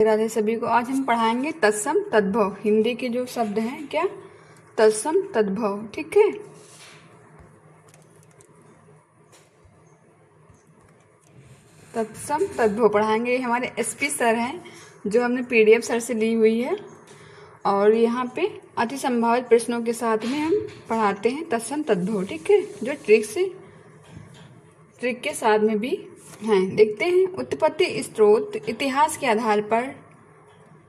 राधे सभी को। आज हम पढ़ाएंगे तत्सम तद्भव। हिंदी के जो शब्द हैं क्या, तत्सम तद्भव। ठीक है, तत्सम तद्भव पढ़ाएंगे। हमारे एसपी सर हैं, जो हमने पीडीएफ सर से ली हुई है, और यहाँ पे अति संभावित प्रश्नों के साथ में हम पढ़ाते हैं तत्सम तद्भव। ठीक है, जो ट्रिक के साथ में भी हैं। देखते हैं, उत्पत्ति, स्रोत, इतिहास के आधार पर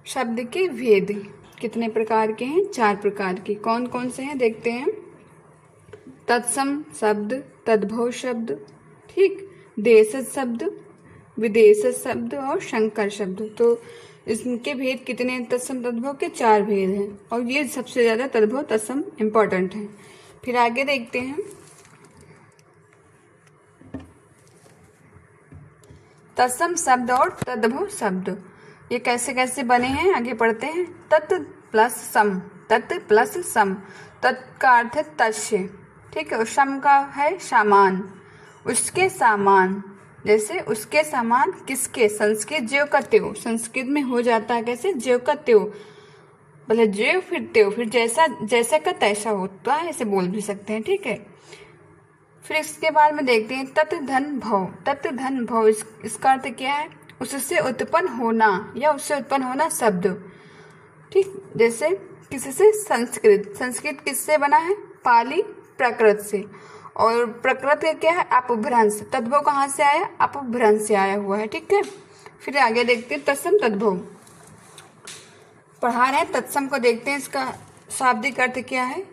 शब्द के भेद कितने प्रकार के हैं? 4 प्रकार के। कौन कौन से हैं देखते हैं। तत्सम शब्द, तद्भव शब्द, ठीक, देशज शब्द, विदेशज शब्द और शंकर शब्द। तो इसके भेद कितने हैं? तत्सम तद्भव के 4 भेद हैं, और ये सबसे ज्यादा तद्भव तत्सम इम्पोर्टेंट है। फिर आगे देखते हैं, तत्सम शब्द और तद्भव शब्द ये कैसे कैसे बने हैं, आगे पढ़ते हैं। तत् प्लस सम, तत् प्लस सम। तत् का अर्थ है तस्य, ठीक है, और सम का है सामान, उसके सामान। जैसे उसके सामान किसके, संस्कृत ज्यों का त्यों। संस्कृत में हो जाता है कैसे, ज्यों का त्यों, बोले ज्यों फिर त्यों, फिर जैसा का तैसा होता है, ऐसे बोल भी सकते हैं। ठीक है, फिर इसके बाद में देखते हैं तत् धन भव। तत् धन भव इसका अर्थ क्या है? उससे उत्पन्न होना या उससे उत्पन्न होना शब्द। ठीक, जैसे किसी से संस्कृत, संस्कृत किससे बना है? पाली प्राकृत से, और प्रकृत का क्या है? अपभ्रंश। तद्भव कहाँ से आया? अपभ्रंश से आया हुआ है। ठीक है, फिर आगे देखते हैं तत्सम तद्भव। पढ़ा रहे हैं तत्सम को, देखते हैं इसका शाब्दिक अर्थ क्या है।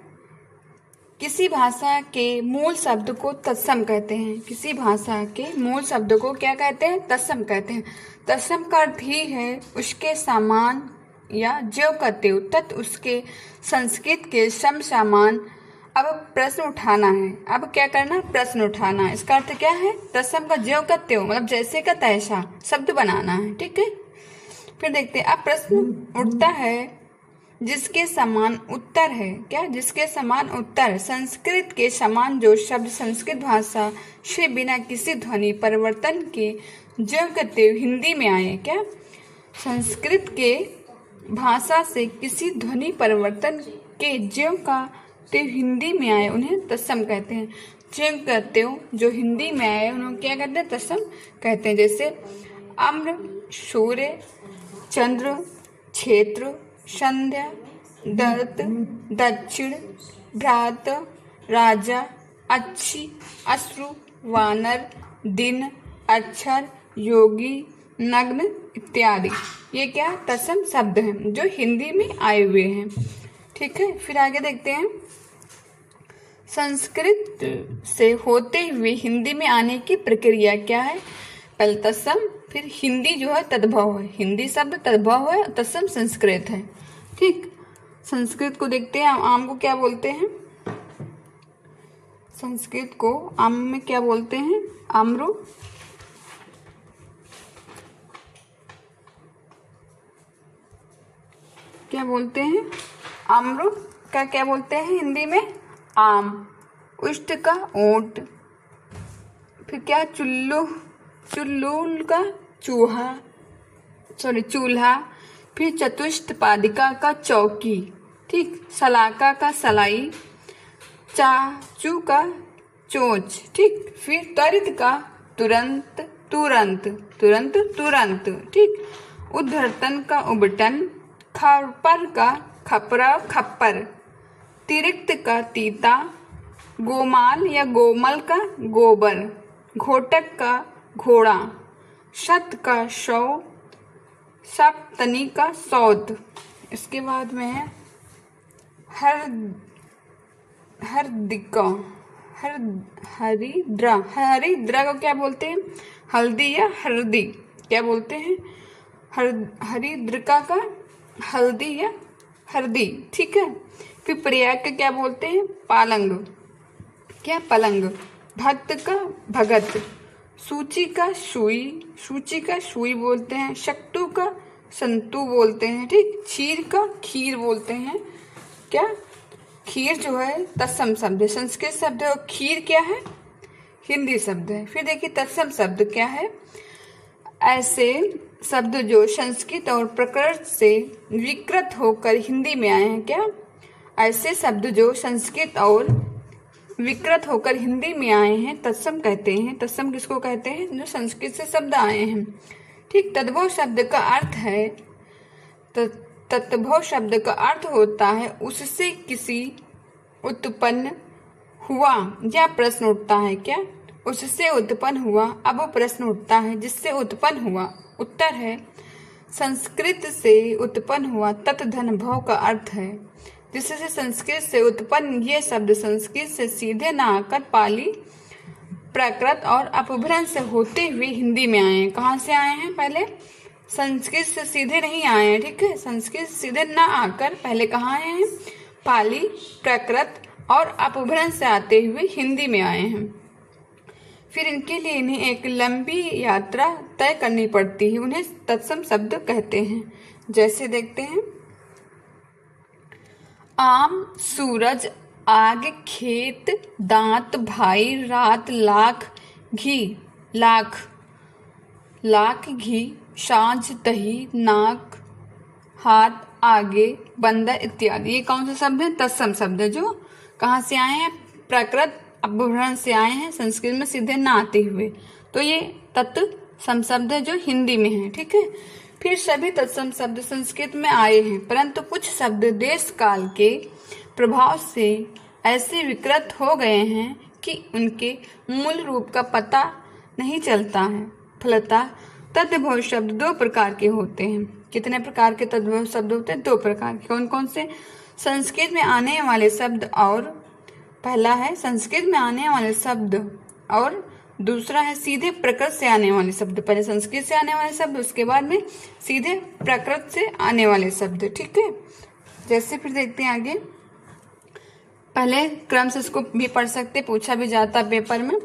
किसी भाषा के मूल शब्द को तत्सम कहते हैं। किसी भाषा के मूल शब्द को क्या कहते हैं? तत्सम कहते हैं। तत्सम का अर्थ ही है उसके समान या ज्यों का त्यों, तत् उसके, संस्कृत के सम समान। अब प्रश्न उठाना है, अब क्या करना? प्रश्न उठाना है। इसका अर्थ क्या है? तत्सम का ज्यों का त्यों, मतलब जैसे का तैसा शब्द बनाना है। ठीक है, फिर देखते हैं, अब प्रश्न उठता है जिसके समान उत्तर है। क्या? जिसके समान उत्तर। संस्कृत के समान जो शब्द संस्कृत भाषा से बिना किसी ध्वनि परिवर्तन के ज्यों का त्यों हिंदी में आए। क्या? संस्कृत के भाषा से किसी ध्वनि परिवर्तन के ज्यों का त्यों हिंदी में आए, उन्हें तत्सम कहते हैं। ज्यों का त्यों जो हिंदी में आए, उन्हें क्या कहते हैं? तत्सम कहते हैं। जैसे अम्र, सूर्य, चंद्र, क्षेत्र, संध्या, दत्त, दक्षिण, भ्रात, राजा, अच्छी, अश्रु, वानर, दिन, अक्षर, योगी, नग्न इत्यादि। ये क्या? तत्सम शब्द हैं जो हिंदी में आए हुए हैं। ठीक है, फिर आगे देखते हैं, संस्कृत से होते हुए हिंदी में आने की प्रक्रिया क्या है? पहले तत्सम, फिर हिंदी जो है तद्भव है। हिंदी शब्द तद्भव है, तत्सम संस्कृत है। ठीक, संस्कृत को देखते हैं, आम को क्या बोलते हैं? संस्कृत को आम में क्या बोलते हैं? आम्रो, क्या बोलते हैं? आम्रो का क्या बोलते हैं हिंदी में? आम। उष्ट का ऊंट। फिर क्या? चुल्लूल का चूल्हा। फिर चतुष्पादिका का चौकी। ठीक, सलाका का सलाई, चाचू का चोंच। ठीक, फिर त्वरित का तुरंत, तुरंत। ठीक, उद्धर्तन का उबटन, खपर का खपरा, खप्पर, तिरिक्त का तीता, गोमाल या गोमल का गोबर, घोटक का घोड़ा, शत का शौ, सप्तनी का सौत। इसके बाद में है हरिद्रा को क्या बोलते हैं? हल्दी या हरदी। क्या बोलते हैं? हरिद्रिका का हल्दी या हरदी। ठीक है, फिर प्रयाग का क्या बोलते हैं? पालंग। क्या? पलंग। भक्त का भगत, सूची का सुई बोलते हैं, शक्तु का संतु बोलते हैं। ठीक, क्षीर का खीर बोलते हैं। क्या? खीर जो है तत्सम शब्द है, संस्कृत शब्द है, और खीर क्या है? हिंदी शब्द है। फिर देखिए तत्सम शब्द क्या है? ऐसे शब्द जो संस्कृत और प्रकृत से विकृत होकर हिंदी में आए हैं। क्या? ऐसे शब्द जो संस्कृत और विकृत होकर हिंदी में आए हैं तत्सम कहते हैं। तत्सम किसको कहते हैं? जो संस्कृत से शब्द आए हैं। ठीक। तद्भव शब्द का अर्थ है तद्भव शब्द का अर्थ होता है उससे किसी उत्पन्न हुआ। यह प्रश्न उठता है। क्या? उससे उत्पन्न हुआ। अब वो प्रश्न उठता है जिससे उत्पन्न हुआ। उत्तर है संस्कृत से उत्पन्न हुआ। तत् धन भव का अर्थ है जिससे संस्कृत से उत्पन्न ये शब्द संस्कृत से सीधे न आकर पाली, प्राकृत और अपभ्रंश से होते हुए हिंदी में आए हैं। कहाँ से आए हैं? पहले संस्कृत से सीधे नहीं आए हैं। ठीक है। संस्कृत सीधे न आकर पहले कहाँ आए हैं? पाली, प्राकृत और अपभ्रंश से आते हुए हिंदी में आए हैं। फिर इनके लिए इन्हें एक लंबी यात्रा तय करनी पड़ती है। उन्हें तत्सम शब्द कहते हैं। जैसे देखते हैं, आम, सूरज, आग, खेत, दांत, भाई, रात, लाख, घी, लाख घी, साँझ, दही, नाक, हाथ, आगे, बंदर इत्यादि। ये कौन से शब्द हैं? तत्सम शब्द है जो कहाँ से आए हैं? प्राकृत अपभ्रंश से आए हैं, संस्कृत में सीधे न आते हुए। तो ये तत्सम शब्द है जो हिंदी में है। ठीक है। फिर सभी तत्सम शब्द संस्कृत में आए हैं, परंतु कुछ शब्द देश काल के प्रभाव से ऐसे विकृत हो गए हैं कि उनके मूल रूप का पता नहीं चलता है। फलतः तद्भव शब्द दो प्रकार के होते हैं। कितने प्रकार के तद्भव शब्द होते हैं? दो प्रकार के। कौन कौन से? संस्कृत में आने वाले शब्द और पहला है संस्कृत में आने वाले शब्द और दूसरा है सीधे प्रकृत से आने वाले शब्द। पहले संस्कृत से आने वाले शब्द, उसके बाद में सीधे प्रकृत से आने वाले शब्द। ठीक है। जैसे फिर देखते हैं आगे। पहले क्रम से इसको भी पढ़ सकते, पूछा भी जाता पेपर में।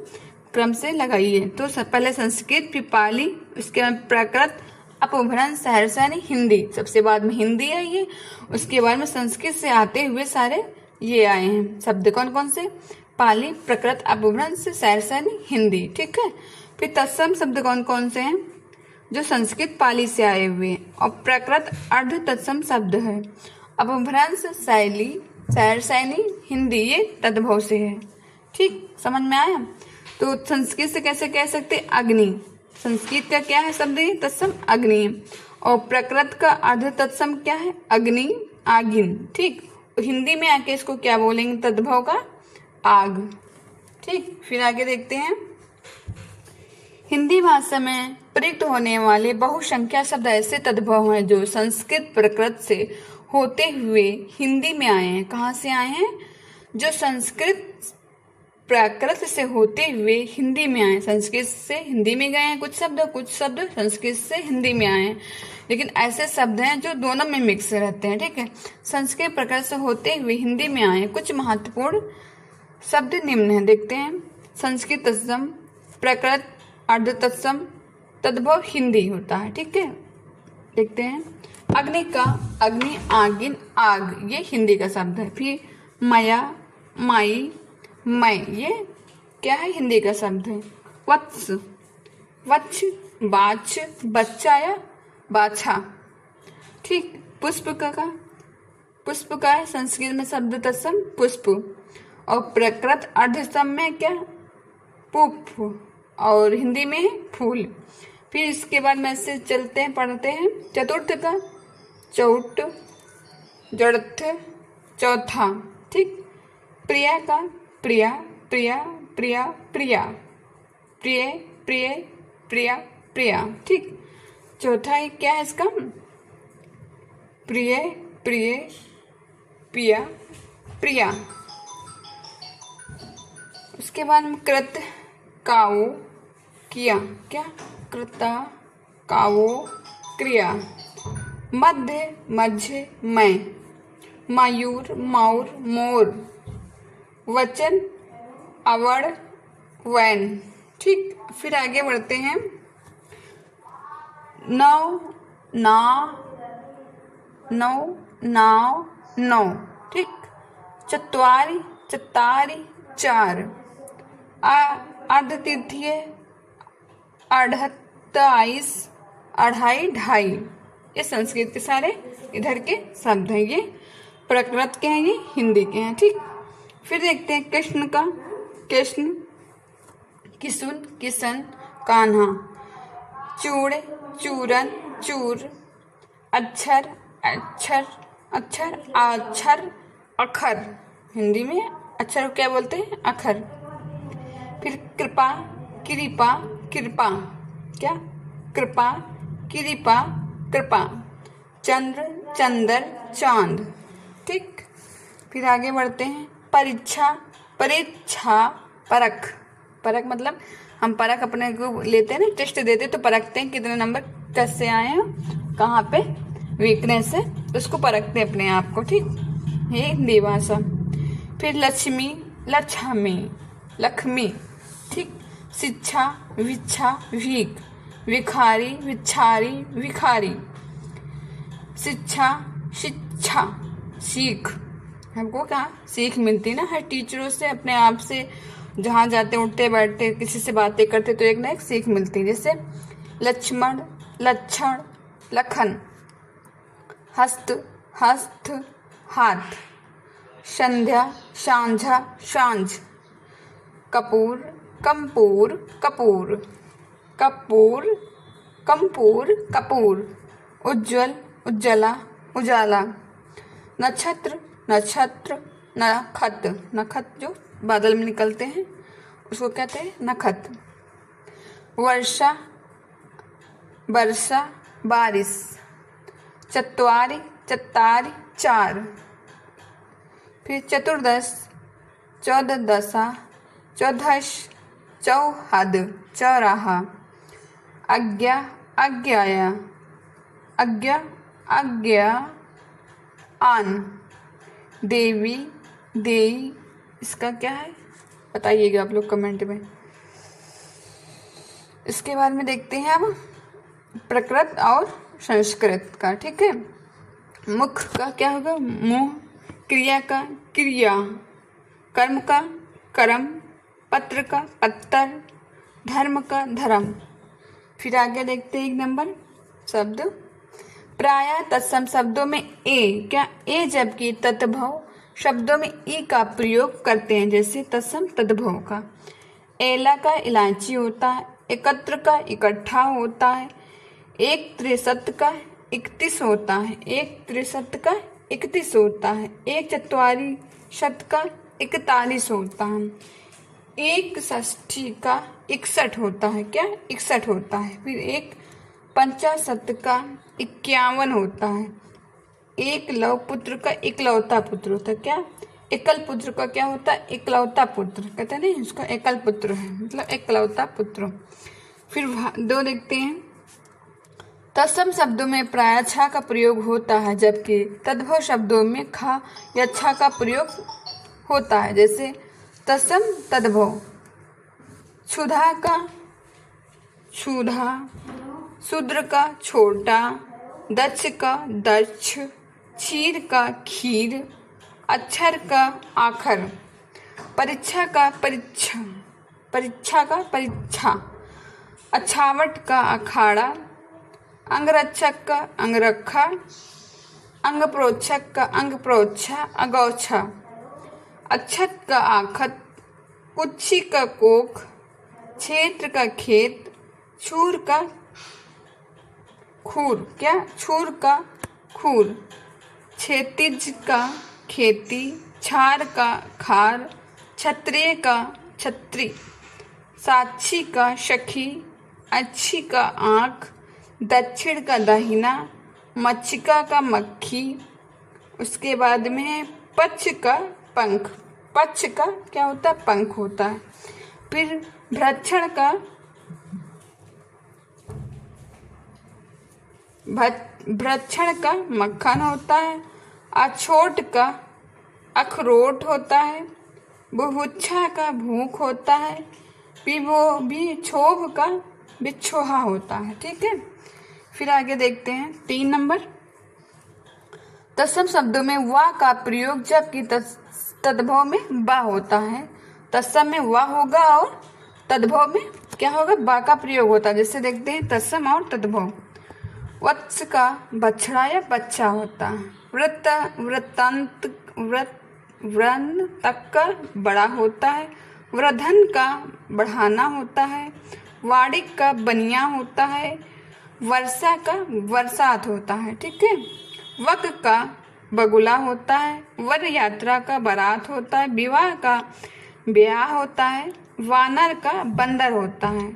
क्रम से लगाइए। तो पहले संस्कृत, फिर पाली, उसके बाद प्राकृत, अपभ्रंश, सहरसा यानी हिंदी, सबसे बाद में हिंदी आई है। उसके बाद में संस्कृत से आते हुए सारे ये आए हैं शब्द। कौन कौन से? पाली, प्रकृत, अपभ्रंश, सहरसा यानी हिंदी। ठीक है। फिर तत्सम शब्द कौन कौन से हैं? जो संस्कृत पाली से आए हुए हैं। और प्राकृत अर्ध तत्सम शब्द है। अपभ्रंश, शैली, सहरसा यानी हिंदी, ये तद्भव से है। ठीक, समझ में आया? तो संस्कृत से कैसे कह सकते? अग्नि। संस्कृत का क्या है शब्द? ये तत्सम अग्नि। और प्रकृत का अर्ध तत्सम क्या है? अग्नि, आगिन। ठीक। हिंदी में आके इसको क्या बोलेंगे? तद्भव का आग। ठीक। फिर आगे देखते हैं। हिंदी भाषा में प्रयुक्त होने वाले बहुसंख्या शब्द ऐसे तद्भव हैं जो संस्कृत प्रकृत से होते हुए हिंदी में आए हैं। कहाँ से आए हैं? जो संस्कृत प्राकृत से होते हुए हिंदी में आए। संस्कृत से हिंदी में गए हैं कुछ शब्द संस्कृत से हिंदी में आए हैं। लेकिन ऐसे शब्द हैं जो दोनों में मिक्स रहते हैं। ठीक है। संस्कृत प्रकृत से होते हुए हिंदी में आए। कुछ महत्वपूर्ण शब्द निम्न हैं, देखते हैं। संस्कृत तत्सम, प्रकृत अर्ध तत्सम, तद्भव हिंदी होता है। ठीक है। देखते हैं। अग्नि का अग्नि, आगिन, आग, ये हिंदी का शब्द है। फिर माया, माई, मैं, ये क्या है? हिंदी का शब्द है। वत्स, वत्स, बाछ, बच्चा या बाछा। ठीक। पुष्प का है संस्कृत में शब्द तत्सम पुष्प। और प्रकृत अर्धसम में क्या? पुष्प। और हिंदी में है फूल। फिर इसके बाद में से चलते हैं, पढ़ते हैं। चतुर्थ का चौट, जड़थ, चौथा। ठीक। प्रिया का प्रिया, प्रिया, प्रिया, प्रिया, प्रिय, प्रिय, प्रिया, प्रिया। ठीक। चौथा है क्या है इसका? प्रिय, प्रिय, प्रिया, प्रिया। उसके बाद में कृत, काओ, किया। क्या? कृता, काओ, क्रिया। मध्य, मध्य, मैं। मयूर, मौर, मोर। वचन, अवड़, वैन। ठीक। फिर आगे बढ़ते हैं। नौ, ना, नौ, नाव, नौ। ठीक। चत्वारी, चत्तारी, चार। अर्धतिथ्य, 28, अढ़ाई, ढाई, ये संस्कृत के सारे इधर के शब्द हैं। ये प्रकृत के हैं, ये हिंदी के हैं। ठीक, फिर देखते हैं कृष्ण का। कृष्ण, किशुन, किशन, कान्हा, चूड़, चूरन, चूर, अक्षर, अक्षर, अक्षर, आक्षर, अखर, हिंदी में अक्षर को क्या बोलते हैं? अखर। फिर कृपा, कृपा, कृपा, क्या? कृपा, कृपा, कृपा, चंद्र, चंदर, चांद। ठीक, फिर आगे बढ़ते हैं। परीक्षा, परीक्षा, परख, परख मतलब हम परख अपने को लेते हैं ना, टेस्ट देते तो परखते हैं कितने नंबर कैसे आए हैं, कहाँ पे वीकनेस है, उसको परखते हैं अपने आप को। ठीक, ये हिंदी भाषा। फिर लक्ष्मी, लक्ष्मी, लक्ष्मी। ठीक, शिक्षा, विच्छा, भीख, भिखारी, विच्छारी, भिखारी, शिक्षा, शिक्षा, सीख, हमको क्या सीख मिलती है ना हर टीचरों से, अपने आप से, जहाँ जाते उठते बैठते किसी से बातें करते तो एक ना एक सीख मिलती है। जैसे लक्ष्मण, लक्षण, लखन, हस्त, हस्त, हाथ, संध्या, सांझा, सांझ, कपूर, कंपूर, कपूर, कपूर, कंपूर, कपूर, उज्ज्वल, उज्ज्वला, उजाला, नक्षत्र, नक्षत्र, नखत, नखत जो बादल में निकलते हैं उसको कहते हैं नखत, वर्षा, वर्षा, बारिश, चत्वारी, चत्तारी, चार। फिर चतुर्दश, चौदशा, चौदश, चौहद, चौराहा, आज्ञा, आज्ञाया, आज्ञा, आज्ञा, आन, देवी, देई, इसका क्या है बताइएगा आप लोग कमेंट में। इसके बाद में देखते हैं अब प्रकृत और संस्कृत का। ठीक है, मुख का क्या होगा? मुंह, क्रिया का क्रिया, कर्म का कर्म, पत्र का पत्तर, धर्म का धर्म। फिर आगे देखते हैं एक नंबर शब्द प्रायः तत्सम शब्दों में ए, क्या ए, जबकि तद्भव शब्दों में ई का प्रयोग करते हैं। जैसे तत्सम तद्भव का एला का इलायची होता है, एकत्र का इकट्ठा होता है, एक त्रिशत का 31 होता है, एक त्रिशत का 31 होता है, एक चत्वारी शत का 41 होता है, एक षष्ठी का 61 होता है, क्या 61 होता है। फिर एक पंचाशत का 51 होता है, एक लव पुत्र का इकलौता पुत्र होता है, क्या एकल पुत्र का क्या होता है? इकलौता पुत्र कहते हैं नहीं, उसका एकल पुत्र है मतलब इकलौता पुत्र। फिर दो देखते हैं तत्सम शब्दों में प्रायः छा का प्रयोग होता है, जबकि तद्भव शब्दों में खा या छा का प्रयोग होता है। जैसे तत्सम तद्भव क्षुधा का क्षुधा, शूद्र का छोटा, दक्ष का दक्ष, क्षीर का खीर, अक्षर का आखर, परीक्षा का परीक्षा, परीक्षा का परीक्षा, अछावट का अखाड़ा, अंगरक्षक का अंगरखा, अंग प्रोक्षक का अंग प्रोक्षा, अगौछा, अक्षत का आखत, कुच्छी का कोख, क्षेत्र का खेत, छूर का खूर, क्या छूर का खूर, क्षैतिज का खेती, छार का खार, क्षत्रिय का छत्री, साक्षी का सखी, अच्छी का आँख, दक्षिण का दाहिना, मच्छिका का मक्खी। उसके बाद में पक्ष का पंख, पक्ष का क्या होता है? पंख होता है। फिर भ्रक्षण का भ्रक्षण का मक्खन होता है, अछोट का अखरोट होता है, बुभुक्षा का भूख होता है, भी क्षोभ का बिछोहा होता है। ठीक है, फिर आगे देखते हैं 3 नंबर तत्सम शब्दों में वा का प्रयोग जबकि तद्भव में बा होता है। तत्सम में वा होगा और तद्भव में क्या होगा? बा का प्रयोग होता है। जैसे देखते हैं तत्सम और तद्भव वत्स का बछड़ा या बच्चा होता है। व्रन तक का बड़ा होता है। वृद्धन का बढ़ाना होता है। वाड़िक का बनिया होता है। वर्षा का बरसात होता है। ठीक है। वक का बगुला होता है। वर यात्रा का बारात होता है। विवाह का ब्याह होता है। वानर का बंदर होता है।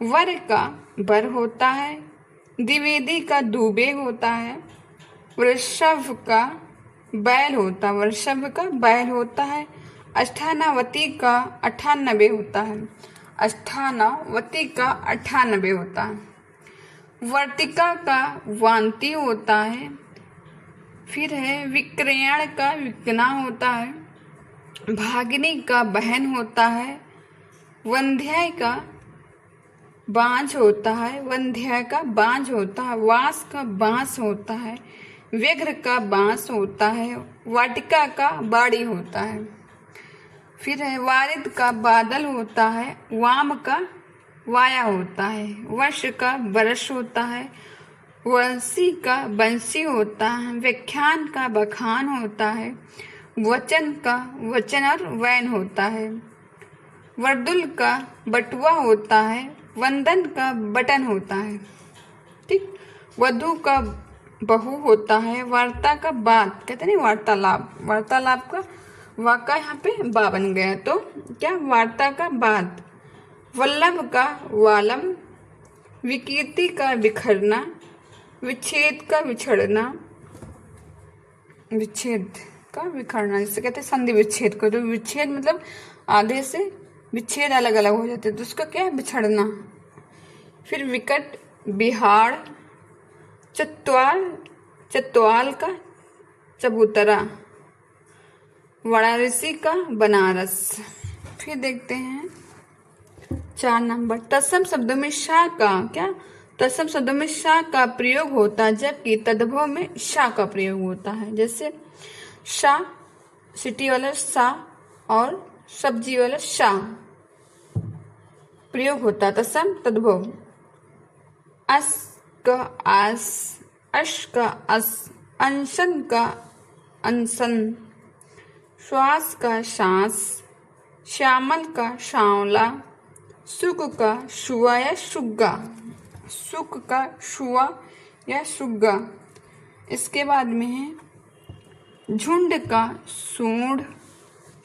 वर का बर होता है। द्विवेदी का दूबे होता है। वृषभ का बैल होता है। अष्टानावती का 98 होता है। अष्टानावती का 98 होता है। वर्तिका का वांति होता है। फिर है विक्रयण का विकना होता है। भागिनी का बहन होता है। वंध्याय का बांझ होता है। वास का बांस होता है। व्यघ्र का बांस होता है। वाटिका का बाड़ी होता है। फिर है वारिद का बादल होता है। वाम का वाया होता है। वर्ष का वर्ष होता है। वंशी का बंसी होता है। व्याख्यान का बखान होता है। वचन का वचन और वैन होता है। वर्दुल का बटुआ होता है। वंदन का बटन होता है। ठीक। वधु का बहू होता है। वार्ता का बात कहते नहीं, वार्तालाप का वाका यहाँ पे बा बन गया, तो क्या वार्ता का बात। वल्लभ का वालम। विकीर्ति का बिखरना। विच्छेद का बिछड़ना। जिसे कहते हैं संधि विच्छेद को। तो विच्छेद मतलब आधे से विच्छेद अलग अलग हो जाते हैं, तो उसका क्या है, बिछड़ना। फिर विकट बिहाड़। चतवाल का चबूतरा। वाराणसी का बनारस। फिर देखते हैं 4 नंबर। तत्सम शब्दों में शा का प्रयोग होता है, जबकि तद्भव में शा का प्रयोग होता है। जैसे शा सिटी वाला शा और सब्जी वाला शा प्रयोग होता है। तत्सम तद्भव। अस का आस, अश का अस, अनशन का अनशन, श्वास का सांस, श्यामल का सांवला, सुख का शुआ या शुग्गा। इसके बाद में है झुंड का सूंड,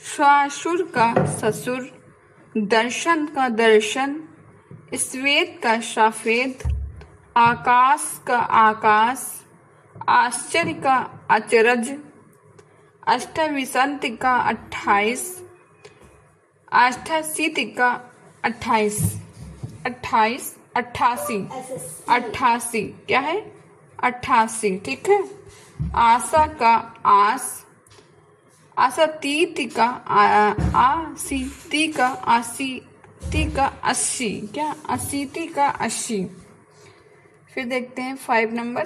श्वासुर का ससुर, दर्शन का दर्शन, श्वेत का सफेद, आकाश का आकाश, आश्चर्य का अचरज, अष्टाविंशति का 28, अष्टाशीति का 88 क्या है, 88। ठीक है। आशा का आस, आसातीति का आसीति का 80 क्या, 80 का 80। फिर देखते हैं 5 नंबर।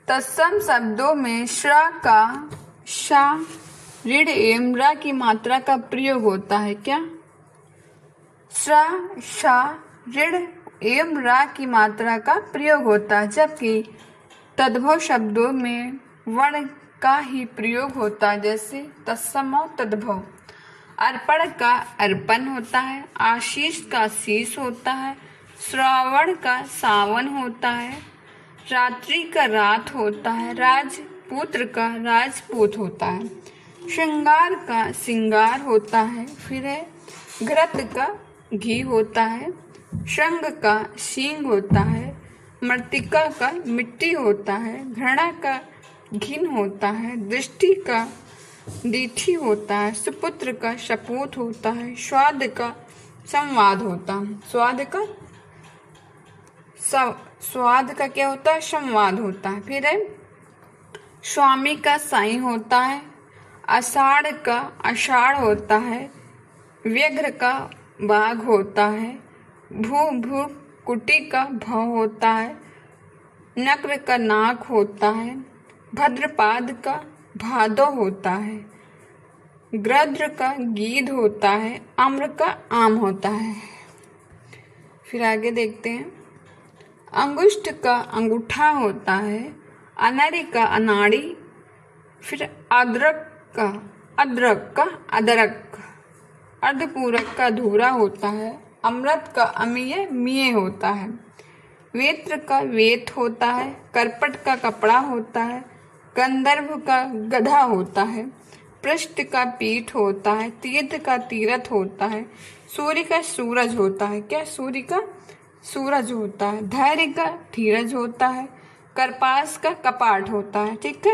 तत्सम शब्दों में श्रा का शा, ऋण एवं रा की मात्रा का प्रयोग होता है। क्या, श्रा शा ऋण एवं रा की मात्रा का प्रयोग होता है, जबकि तद्भव शब्दों में वर्ण का ही प्रयोग होता है। जैसे तत्सम और तद्भव। अर्पण का अर्पण होता है। आशीष का शीश होता है। श्रावण का सावन होता है। रात्रि का रात होता है। राजपुत्र का राजपूत होता है। श्रृंगार का सिंगार होता है। फिर है घृत का घी होता है। शंख का सींग होता है। मृत्तिका का मिट्टी होता है। घृणा का घिन होता है। दृष्टि का दीठी होता है। सुपुत्र का सपूत होता है। स्वाद का संवाद होता है। स्वाद का क्या होता है, संवाद होता है। फिर है स्वामी का साई होता है। आषाढ़ का आषाढ़ होता है। व्यघ्र का बाघ होता है। भू कुटी का भव होता है। नक्र का नाक होता है। भद्रपाद का भादो होता है। गृध्र का गीध होता है। आम्र का आम होता है। फिर आगे देखते हैं। अंगुष्ठ का अंगूठा होता है, अनाड़ी का अनाड़ी, फिर अदरक का अदरक, अर्धपूरक का अधूरा होता है, अमृत का अमीय मीय होता है, वेत्र का वेत होता है, करपट का कपड़ा होता है, गंधर्व का गधा होता है, पृष्ठ का पीठ होता है, तीर्थ का तीरथ होता है, सूर्य का सूरज होता है। क्या सूर्य का सूरज होता है। धैर्य का धीरज होता है, करपास का कपाट होता है। ठीक है।